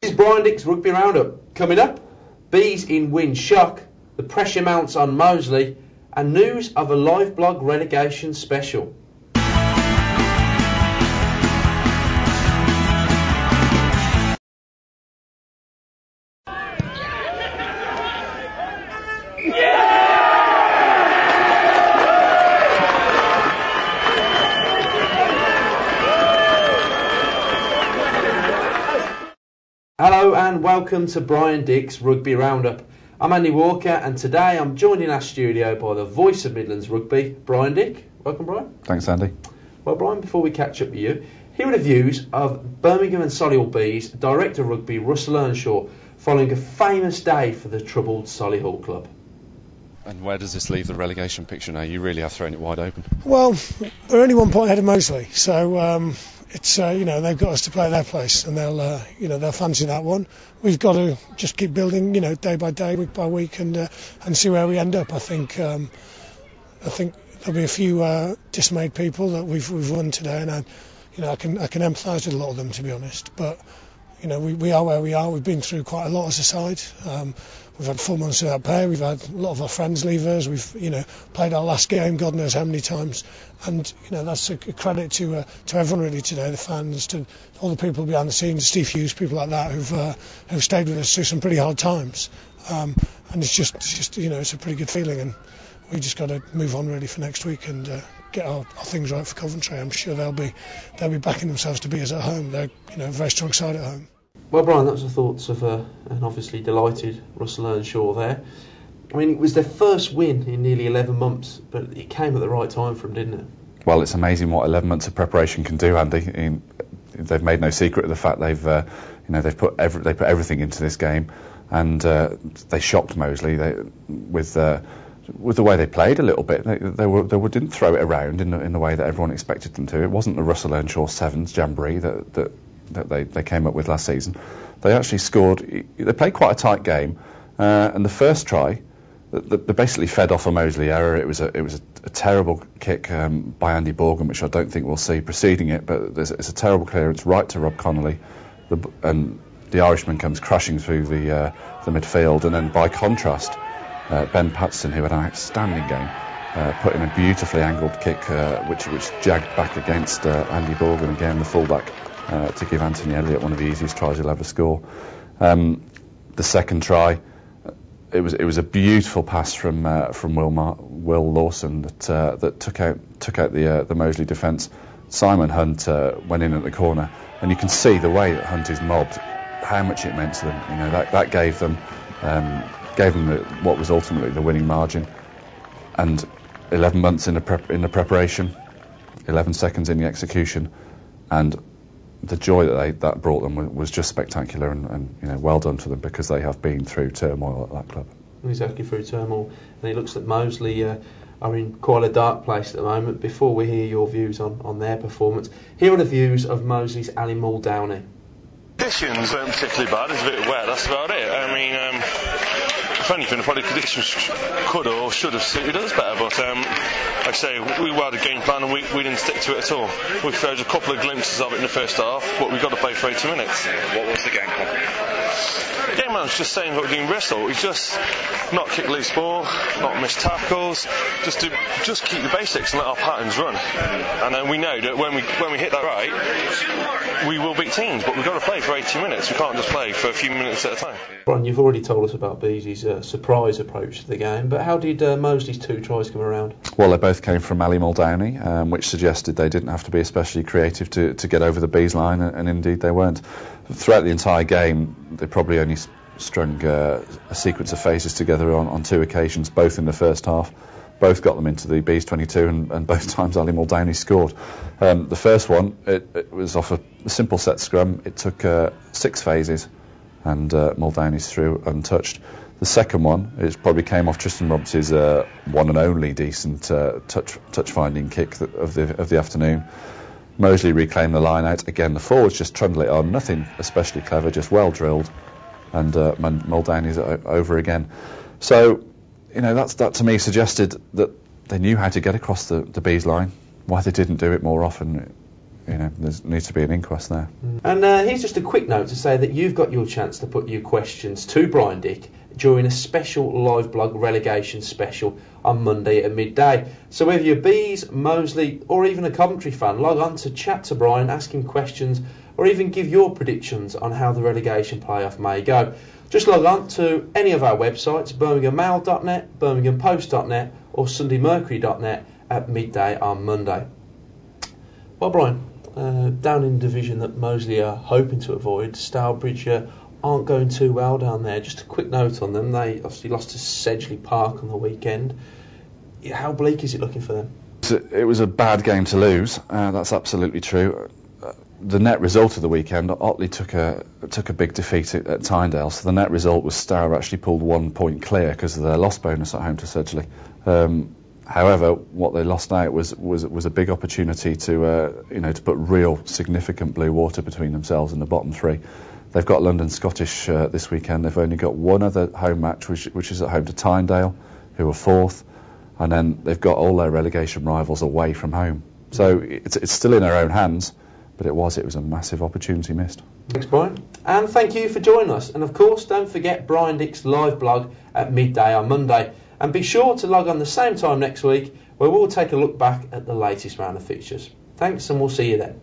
This is Brian Dick's Rugby Roundup. Coming up, Bees in win shock, the pressure mounts on Moseley, and news of a live blog relegation special. Hello and welcome to Brian Dick's Rugby Roundup. I'm Andy Walker and today I'm joined in our studio by the voice of Midlands Rugby, Brian Dick. Welcome, Brian. Thanks, Andy. Well, Brian, before we catch up with you, here are the views of Birmingham and Solihull Bees Director of Rugby Russell Earnshaw following a famous day for the troubled Solihull club. And where does this leave the relegation picture now? You really have thrown it wide open. Well, we're only 1 point ahead of Moseley, so it's they've got us to play their place, and they'll fancy that one. We've got to just keep building, day by day, week by week, and see where we end up. I think there'll be a few dismayed people that we've won today, and I can empathise with a lot of them, to be honest. But we are where we are. We've been through quite a lot as a side. We've had 4 months without pay. We've had a lot of our friends leave us. We've played our last game God knows how many times, and that's a credit to everyone really today, the fans, to all the people behind the scenes, Steve Hughes, people like that who've stayed with us through some pretty hard times. And it's just it's a pretty good feeling, and we just got to move on really for next week and get our things right for Coventry. I'm sure they'll be backing themselves to be us at home. They're a very strong side at home. Well, Brian, that was the thoughts of an obviously delighted Russell Earnshaw there. I mean, it was their first win in nearly 11 months, but it came at the right time for them, didn't it? Well, it's amazing what 11 months of preparation can do, Andy. They've made no secret of the fact they've put everything into this game, and they shocked Moseley with the way they played a little bit. They didn't throw it around in the way that everyone expected them to. It wasn't the Russell Earnshaw Sevens jamboree that they came up with last season. They actually scored. They played quite a tight game, and the first try, they basically fed off a Moseley error. It was a terrible kick by Andy Borgen, which I don't think we'll see preceding it. But it's a terrible clearance right to Rob Connolly, and the Irishman comes crashing through the midfield. And then by contrast, Ben Patterson, who had an outstanding game, put in a beautifully angled kick, which jagged back against Andy Borgen again, the fullback. To give Anthony Elliott one of the easiest tries he'll ever score. The second try, it was a beautiful pass from Will Lawson that took out the Moseley defence. Simon Hunt went in at the corner, and you can see the way that Hunt is mobbed, how much it meant to them. That gave them what was ultimately the winning margin. And 11 months in the preparation, 11 seconds in the execution, and the joy that brought them was just spectacular, and well done to them, because they have been through turmoil at that club. Exactly, through turmoil, and it looks like Moseley are in quite a dark place at the moment. Before we hear your views on their performance, here are the views of Moseley's Ali Muldowney. Conditions weren't particularly bad. It's a bit wet, that's about it. I mean, if anything, probably conditions could or should have suited us better, but like I say, we had a game plan and we didn't stick to it at all. We showed a couple of glimpses of it in the first half, but we got to play for 80 minutes. What was the game plan? The game plan was just saying what we're doing Bristol. We just not kick loose ball, not miss tackles, just keep the basics and let our patterns run. And then we know that when we hit that right, we will beat teams, but we've got to play for 80 minutes. We can't just play for a few minutes at a time. Brian, you've already told us about Beesy's surprise approach to the game, but how did Moseley's 2 tries come around? Well, they both came from Ali Muldowney, which suggested they didn't have to be especially creative to get over the Bees line, and indeed they weren't. Throughout the entire game, they probably only strung a sequence of phases together on 2 occasions, both in the first half. Both got them into the Bees 22, and both times Ali Muldowney scored. The first one, it was off a simple set scrum. It took 6 phases, and Muldowney's through untouched. The second one, it probably came off Tristan Roberts' one and only decent touch-finding kick of the afternoon. Moseley reclaimed the line out. Again, the forwards just trundle it on, nothing especially clever, just well drilled, and Muldowney's over again. So, that to me suggested that they knew how to get across the Bees line. Why they didn't do it more often, there needs to be an inquest there. And here's just a quick note to say that you've got your chance to put your questions to Brian Dick during a special live blog relegation special on Monday at midday. So whether you're Bees, Moseley or even a Coventry fan, log on to chat to Brian, ask him questions or even give your predictions on how the relegation playoff may go. Just log on to any of our websites, birminghammail.net, birminghampost.net or sundaymercury.net at midday on Monday. Well, Brian, down in the division that Moseley are hoping to avoid, Stourbridge aren't going too well down there. Just a quick note on them. They obviously lost to Sedgley Park on the weekend. How bleak is it looking for them? It was a bad game to lose. That's absolutely true. The net result of the weekend, Otley took a big defeat at Tyndale, so the net result was Stour actually pulled 1 point clear because of their loss bonus at home to Sedgley. However, what they lost out was a big opportunity to put real significant blue water between themselves and the bottom three. They've got London Scottish this weekend. They've only got one other home match, which is at home to Tyndale, who are fourth, and then they've got all their relegation rivals away from home. So it's still in their own hands. But it was a massive opportunity missed. Thanks, Brian. And thank you for joining us. And of course, don't forget Brian Dick's live blog at midday on Monday. And be sure to log on the same time next week where we'll take a look back at the latest round of fixtures. Thanks, and we'll see you then.